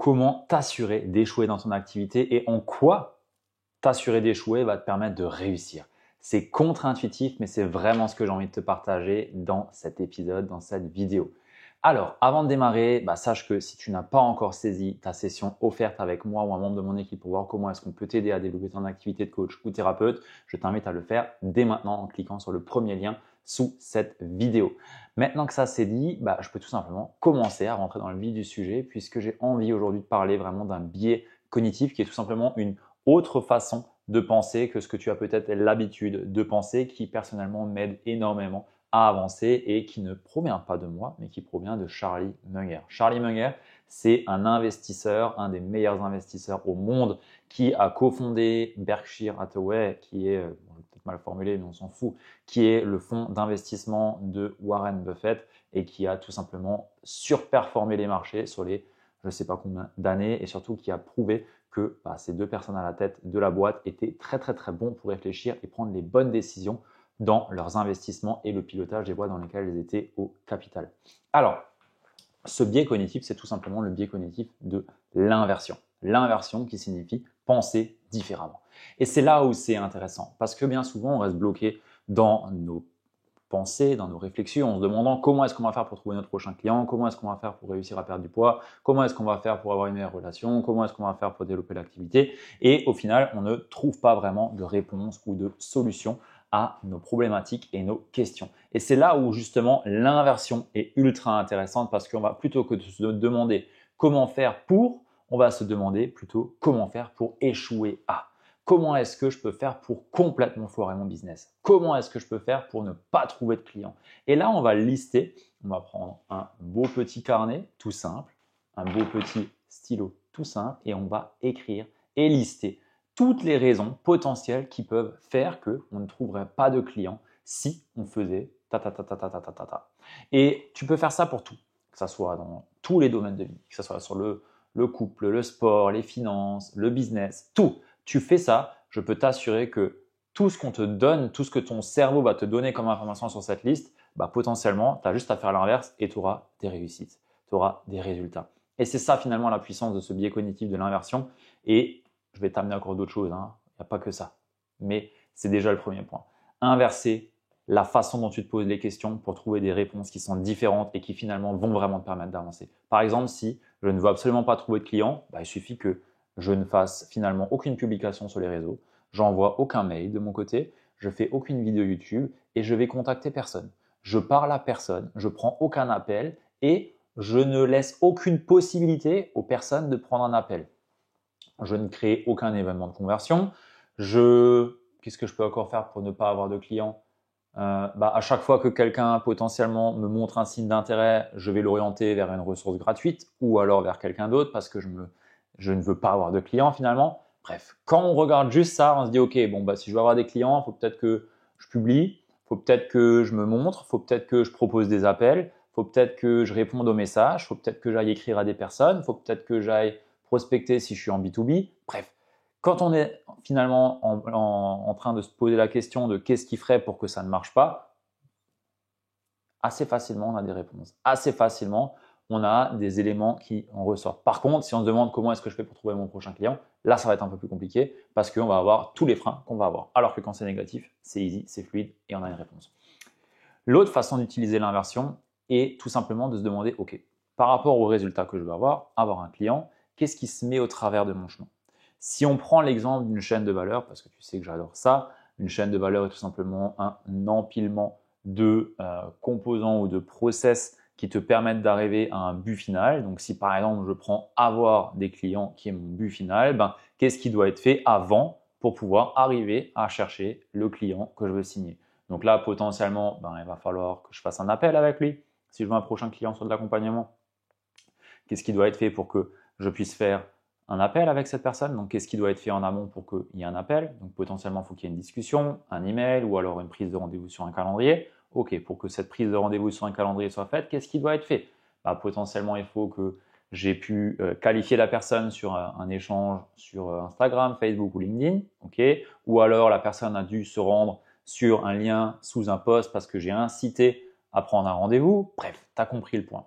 comment t'assurer d'échouer dans ton activité et en quoi t'assurer d'échouer va te permettre de réussir. C'est contre-intuitif, mais c'est vraiment ce que j'ai envie de te partager dans cet épisode, dans cette vidéo. Alors, avant de démarrer, sache que si tu n'as pas encore saisi ta session offerte avec moi ou un membre de mon équipe pour voir comment est-ce qu'on peut t'aider à développer ton activité de coach ou thérapeute, je t'invite à le faire dès maintenant en cliquant sur le premier lien sous cette vidéo. Maintenant que ça c'est dit, je peux tout simplement commencer à rentrer dans le vif du sujet puisque j'ai envie aujourd'hui de parler vraiment d'un biais cognitif qui est tout simplement une autre façon de penser que ce que tu as peut-être l'habitude de penser qui personnellement m'aide énormément à avancer et qui ne provient pas de moi, mais qui provient de Charlie Munger. Charlie Munger, c'est un investisseur, un des meilleurs investisseurs au monde qui a cofondé Berkshire Hathaway, qui est, peut-être mal formulé, mais on s'en fout, qui est le fonds d'investissement de Warren Buffett et qui a tout simplement surperformé les marchés sur les je ne sais pas combien d'années et surtout qui a prouvé que ces deux personnes à la tête de la boîte étaient très très très bons pour réfléchir et prendre les bonnes décisions dans leurs investissements et le pilotage des boîtes dans lesquelles ils étaient au capital. Alors, ce biais cognitif, c'est tout simplement le biais cognitif de l'inversion. L'inversion qui signifie penser différemment. Et c'est là où c'est intéressant parce que bien souvent, on reste bloqué dans nos pensées, dans nos réflexions, en se demandant comment est-ce qu'on va faire pour trouver notre prochain client, comment est-ce qu'on va faire pour réussir à perdre du poids, comment est-ce qu'on va faire pour avoir une meilleure relation, comment est-ce qu'on va faire pour développer l'activité. Et au final, on ne trouve pas vraiment de réponse ou de solution à nos problématiques et nos questions. Et c'est là où justement l'inversion est ultra intéressante parce qu'on va plutôt que de se demander comment faire pour, on va se demander plutôt comment faire pour échouer à. Comment est-ce que je peux faire pour complètement foirer mon business? Comment est-ce que je peux faire pour ne pas trouver de clients? Et là, on va lister, on va prendre un beau petit carnet tout simple, un beau petit stylo tout simple et on va écrire et lister toutes les raisons potentielles qui peuvent faire qu'on ne trouverait pas de clients si on faisait ta ta ta ta ta ta ta ta ta. Et tu peux faire ça pour tout, que ce soit dans tous les domaines de vie, que ce soit sur le couple, le sport, les finances, le business, tout. Tu fais ça, je peux t'assurer que tout ce qu'on te donne, tout ce que ton cerveau va te donner comme information sur cette liste, potentiellement, tu as juste à faire l'inverse et tu auras des réussites, tu auras des résultats. Et c'est ça finalement la puissance de ce biais cognitif de l'inversion. Et je vais t'amener encore d'autres choses, il n'y a pas que ça. Mais c'est déjà le premier point. Inverser la façon dont tu te poses les questions pour trouver des réponses qui sont différentes et qui finalement vont vraiment te permettre d'avancer. Par exemple, si je ne veux absolument pas trouver de clients, il suffit que je ne fasse finalement aucune publication sur les réseaux, j'envoie aucun mail de mon côté, je fais aucune vidéo YouTube et je vais contacter personne. Je parle à personne, je prends aucun appel et je ne laisse aucune possibilité aux personnes de prendre un appel. Je ne crée aucun événement de conversion. Qu'est-ce que je peux encore faire pour ne pas avoir de clients? À chaque fois que quelqu'un potentiellement me montre un signe d'intérêt, je vais l'orienter vers une ressource gratuite ou alors vers quelqu'un d'autre parce que je ne veux pas avoir de clients finalement. Bref, quand on regarde juste ça, on se dit ok, si je veux avoir des clients, il faut peut-être que je publie, il faut peut-être que je me montre, il faut peut-être que je propose des appels, il faut peut-être que je réponde aux messages, il faut peut-être que j'aille écrire à des personnes, il faut peut-être que j'aille prospecter si je suis en B2B. Bref, quand on est finalement en train de se poser la question de qu'est-ce qui ferait pour que ça ne marche pas, assez facilement on a des réponses. Assez facilement, on a des éléments qui en ressortent. Par contre, si on se demande comment est-ce que je fais pour trouver mon prochain client, là ça va être un peu plus compliqué parce qu'on va avoir tous les freins qu'on va avoir. Alors que quand c'est négatif, c'est easy, c'est fluide et on a une réponse. L'autre façon d'utiliser l'inversion est tout simplement de se demander, ok, par rapport aux résultats que je veux avoir un client, qu'est-ce qui se met au travers de mon chemin? Si on prend l'exemple d'une chaîne de valeur, parce que tu sais que j'adore ça, une chaîne de valeur est tout simplement un empilement de composants ou de process qui te permettent d'arriver à un but final. Donc si par exemple je prends avoir des clients qui est mon but final, qu'est-ce qui doit être fait avant pour pouvoir arriver à chercher le client que je veux signer? Donc là potentiellement il va falloir que je fasse un appel avec lui si je veux un prochain client sur de l'accompagnement. Qu'est-ce qui doit être fait pour que je puisse faire un appel avec cette personne? Donc, qu'est-ce qui doit être fait en amont pour qu'il y ait un appel? Donc, potentiellement, il faut qu'il y ait une discussion, un email ou alors une prise de rendez-vous sur un calendrier. Ok, pour que cette prise de rendez-vous sur un calendrier soit faite, qu'est-ce qui doit être fait? Potentiellement, il faut que j'ai pu qualifier la personne sur un échange sur Instagram, Facebook ou LinkedIn. Ok, ou alors la personne a dû se rendre sur un lien sous un post parce que j'ai incité à prendre un rendez-vous. Bref, tu as compris le point.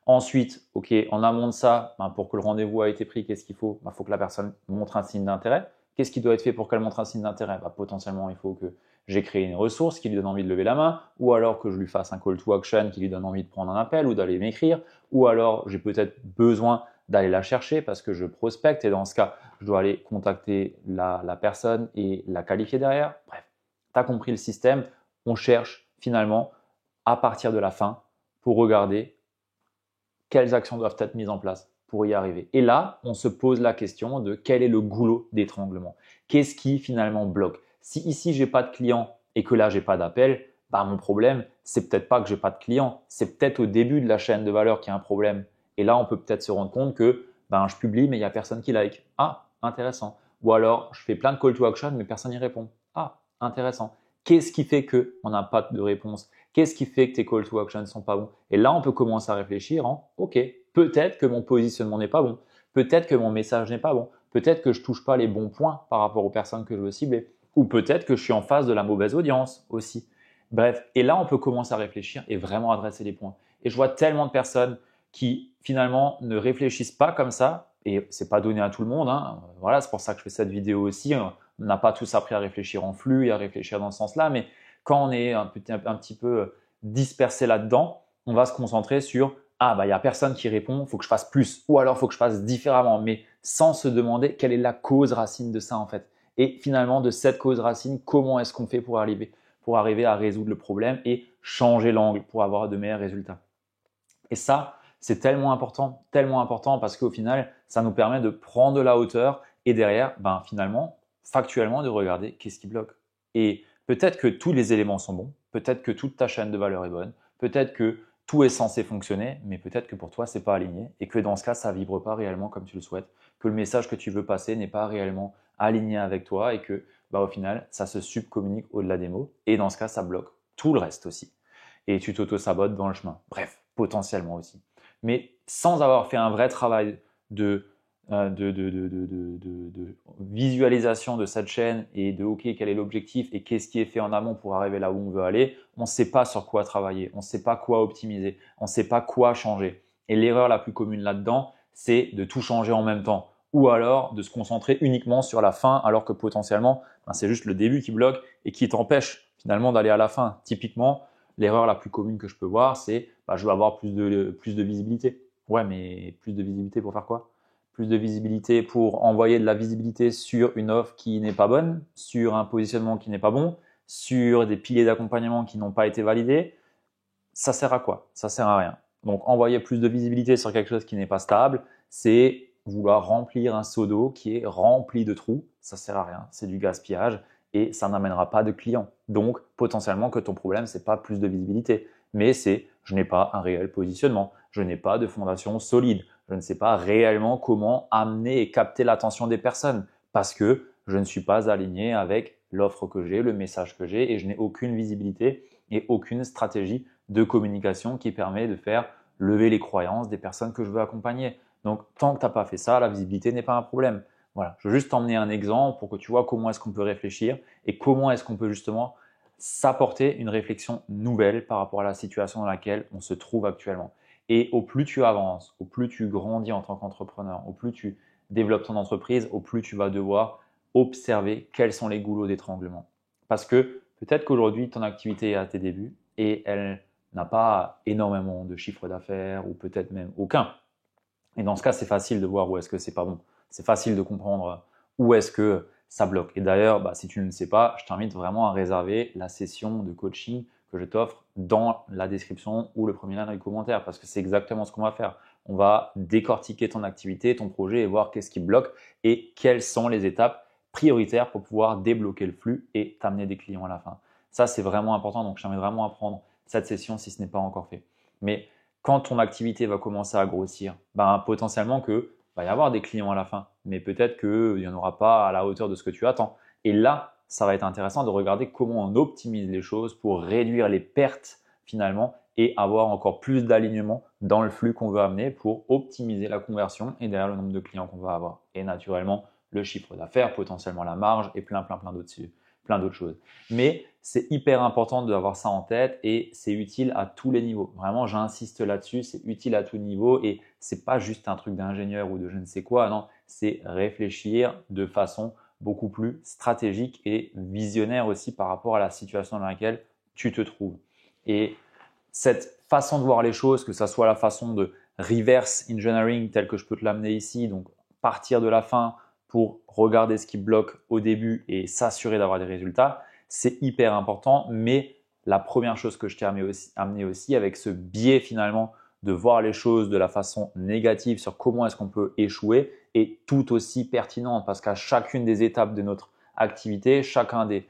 Ensuite, OK, en amont de ça, pour que le rendez-vous a été pris, qu'est-ce qu'il faut? Il faut que la personne montre un signe d'intérêt. Qu'est-ce qui doit être fait pour qu'elle montre un signe d'intérêt? Potentiellement, il faut que j'ai créé une ressource qui lui donne envie de lever la main, ou alors que je lui fasse un call to action qui lui donne envie de prendre un appel ou d'aller m'écrire, ou alors j'ai peut-être besoin d'aller la chercher parce que je prospecte et dans ce cas, je dois aller contacter la personne et la qualifier derrière. Bref, tu as compris le système. On cherche finalement à partir de la fin pour regarder quelles actions doivent être mises en place pour y arriver. Et là, on se pose la question de quel est le goulot d'étranglement. Qu'est-ce qui finalement bloque? Si ici, j'ai pas de client et que là, j'ai pas d'appel, mon problème, c'est peut-être pas que j'ai pas de client, c'est peut-être au début de la chaîne de valeur qu'il y a un problème. Et là, on peut peut-être se rendre compte que je publie, mais il n'y a personne qui like. Ah, intéressant. Ou alors, je fais plein de call to action, mais personne n'y répond. Ah, intéressant. Qu'est-ce qui fait qu'on n'a pas de réponse? Qu'est-ce qui fait que tes call to action ne sont pas bons? Et là, on peut commencer à réfléchir en OK, peut-être que mon positionnement n'est pas bon, peut-être que mon message n'est pas bon, peut-être que je ne touche pas les bons points par rapport aux personnes que je veux cibler, ou peut-être que je suis en face de la mauvaise audience aussi. Bref, et là, on peut commencer à réfléchir et vraiment adresser les points. Et je vois tellement de personnes qui finalement ne réfléchissent pas comme ça, et c'est pas donné à tout le monde, hein. Voilà, c'est pour ça que je fais cette vidéo aussi. On n'a pas tous appris à réfléchir en flux et à réfléchir dans ce sens-là, mais quand on est un petit peu dispersé là-dedans, on va se concentrer sur il n'y a personne qui répond, il faut que je fasse plus, ou alors il faut que je fasse différemment, mais sans se demander quelle est la cause racine de ça en fait. Et finalement, de cette cause racine, comment est-ce qu'on fait pour arriver à résoudre le problème et changer l'angle pour avoir de meilleurs résultats. Et ça, c'est tellement important parce qu'au final, ça nous permet de prendre de la hauteur et derrière, finalement, factuellement, de regarder qu'est-ce qui bloque. Et peut-être que tous les éléments sont bons, peut-être que toute ta chaîne de valeur est bonne, peut-être que tout est censé fonctionner, mais peut-être que pour toi, c'est pas aligné et que dans ce cas, ça vibre pas réellement comme tu le souhaites, que le message que tu veux passer n'est pas réellement aligné avec toi et que au final, ça se subcommunique au-delà des mots et dans ce cas, ça bloque tout le reste aussi. Et tu t'auto-sabotes dans le chemin. Bref, potentiellement aussi. Mais sans avoir fait un vrai travail de visualisation de cette chaîne et de OK, quel est l'objectif et qu'est-ce qui est fait en amont pour arriver là où on veut aller, on ne sait pas sur quoi travailler, on ne sait pas quoi optimiser, on ne sait pas quoi changer. Et l'erreur la plus commune là-dedans, c'est de tout changer en même temps ou alors de se concentrer uniquement sur la fin alors que potentiellement, c'est juste le début qui bloque et qui t'empêche finalement d'aller à la fin. Typiquement, l'erreur la plus commune que je peux voir, c'est je veux avoir plus de visibilité. Ouais, mais plus de visibilité pour faire quoi? Plus de visibilité pour envoyer de la visibilité sur une offre qui n'est pas bonne, sur un positionnement qui n'est pas bon, sur des piliers d'accompagnement qui n'ont pas été validés. Ça sert à quoi? Ça sert à rien. Donc, envoyer plus de visibilité sur quelque chose qui n'est pas stable, c'est vouloir remplir un seau d'eau qui est rempli de trous. Ça sert à rien. C'est du gaspillage et ça n'amènera pas de clients. Donc, potentiellement que ton problème, c'est pas plus de visibilité, mais c'est je n'ai pas un réel positionnement, je n'ai pas de fondation solide, je ne sais pas réellement comment amener et capter l'attention des personnes parce que je ne suis pas aligné avec l'offre que j'ai, le message que j'ai et je n'ai aucune visibilité et aucune stratégie de communication qui permet de faire lever les croyances des personnes que je veux accompagner. Donc, tant que tu n'as pas fait ça, la visibilité n'est pas un problème. Voilà, je veux juste t'emmener un exemple pour que tu vois comment est-ce qu'on peut réfléchir et comment est-ce qu'on peut justement s'apporter une réflexion nouvelle par rapport à la situation dans laquelle on se trouve actuellement. Et au plus tu avances, au plus tu grandis en tant qu'entrepreneur, au plus tu développes ton entreprise, au plus tu vas devoir observer quels sont les goulots d'étranglement. Parce que peut-être qu'aujourd'hui, ton activité est à tes débuts et elle n'a pas énormément de chiffre d'affaires ou peut-être même aucun. Et dans ce cas, c'est facile de voir où est-ce que c'est pas bon. C'est facile de comprendre où est-ce que ça bloque. Et d'ailleurs, si tu ne le sais pas, je t'invite vraiment à réserver la session de coaching que je t'offre dans la description ou le premier lien dans les commentaires parce que c'est exactement ce qu'on va faire. On va décortiquer ton activité, ton projet et voir qu'est-ce qui bloque et quelles sont les étapes prioritaires pour pouvoir débloquer le flux et t'amener des clients à la fin. Ça, c'est vraiment important. Donc, je t'invite vraiment à prendre cette session si ce n'est pas encore fait. Mais quand ton activité va commencer à grossir, potentiellement que va y avoir des clients à la fin, mais peut-être qu'il n'y en aura pas à la hauteur de ce que tu attends. Et là, ça va être intéressant de regarder comment on optimise les choses pour réduire les pertes finalement et avoir encore plus d'alignement dans le flux qu'on veut amener pour optimiser la conversion et derrière le nombre de clients qu'on va avoir. Et naturellement, le chiffre d'affaires, potentiellement la marge et plein d'autres plein d'autres choses. Mais c'est hyper important d'avoir ça en tête et c'est utile à tous les niveaux. Vraiment, j'insiste là-dessus, c'est utile à tout niveau et c'est pas juste un truc d'ingénieur ou de je ne sais quoi, non, c'est réfléchir de façon beaucoup plus stratégique et visionnaire aussi par rapport à la situation dans laquelle tu te trouves. Et cette façon de voir les choses, que ça soit la façon de reverse engineering tel que je peux te l'amener ici, donc partir de la fin pour regarder ce qui bloque au début et s'assurer d'avoir des résultats, c'est hyper important. Mais la première chose que je t'ai amené aussi avec ce biais finalement de voir les choses de la façon négative sur comment est-ce qu'on peut échouer est tout aussi pertinente parce qu'à chacune des étapes de notre activité, chacun des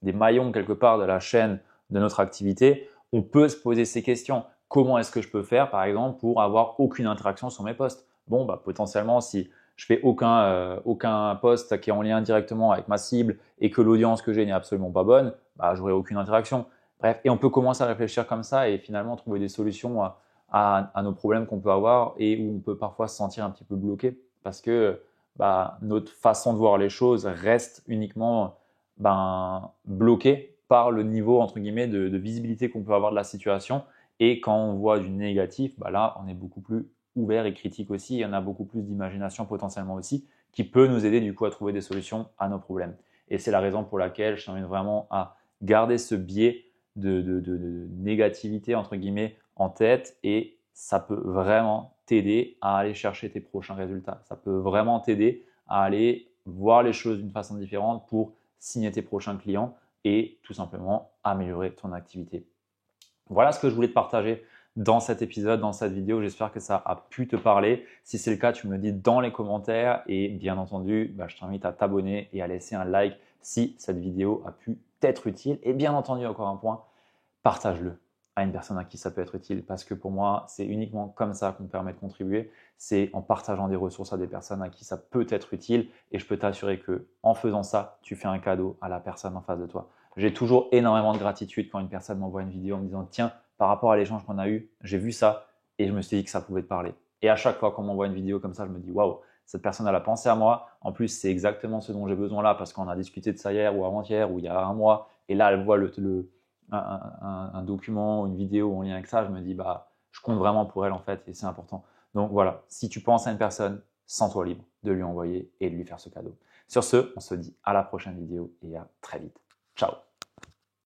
maillons quelque part de la chaîne de notre activité, on peut se poser ces questions. Comment est-ce que je peux faire, par exemple, pour avoir aucune interaction sur mes posts? Bon, potentiellement, si je fais aucun post qui est en lien directement avec ma cible et que l'audience que j'ai n'est absolument pas bonne, j'aurai aucune interaction. Bref, et on peut commencer à réfléchir comme ça et finalement trouver des solutions à nos problèmes qu'on peut avoir et où on peut parfois se sentir un petit peu bloqué parce que notre façon de voir les choses reste uniquement bloqué par le niveau entre guillemets de visibilité qu'on peut avoir de la situation. Et quand on voit du négatif, là, on est beaucoup plus ouvert et critique aussi. Il y en a beaucoup plus d'imagination potentiellement aussi qui peut nous aider du coup à trouver des solutions à nos problèmes. Et c'est la raison pour laquelle je t'invite vraiment à garder ce biais de négativité entre guillemets en tête et ça peut vraiment t'aider à aller chercher tes prochains résultats. Ça peut vraiment t'aider à aller voir les choses d'une façon différente pour signer tes prochains clients et tout simplement améliorer ton activité. Voilà ce que je voulais te partager dans cet épisode, dans cette vidéo. J'espère que ça a pu te parler. Si c'est le cas, tu me le dis dans les commentaires et bien entendu, je t'invite à t'abonner et à laisser un like si cette vidéo a pu t'être utile. Et bien entendu, encore un point, partage-le à une personne à qui ça peut être utile parce que pour moi, c'est uniquement comme ça qu'on me permet de contribuer. C'est en partageant des ressources à des personnes à qui ça peut être utile et je peux t'assurer que en faisant ça, tu fais un cadeau à la personne en face de toi. J'ai toujours énormément de gratitude quand une personne m'envoie une vidéo en me disant « Tiens, par rapport à l'échange qu'on a eu, j'ai vu ça et je me suis dit que ça pouvait te parler. » Et à chaque fois qu'on m'envoie une vidéo comme ça, je me dis « Waouh, cette personne, elle a pensé à moi. En plus, c'est exactement ce dont j'ai besoin là parce qu'on a discuté de ça hier ou avant-hier ou il y a un mois. Et là, elle voit un document ou une vidéo en lien avec ça. Je me dis je compte vraiment pour elle en fait et c'est important. » Donc voilà, si tu penses à une personne, sens-toi libre de lui envoyer et de lui faire ce cadeau. Sur ce, on se dit à la prochaine vidéo et à très vite. Ciao.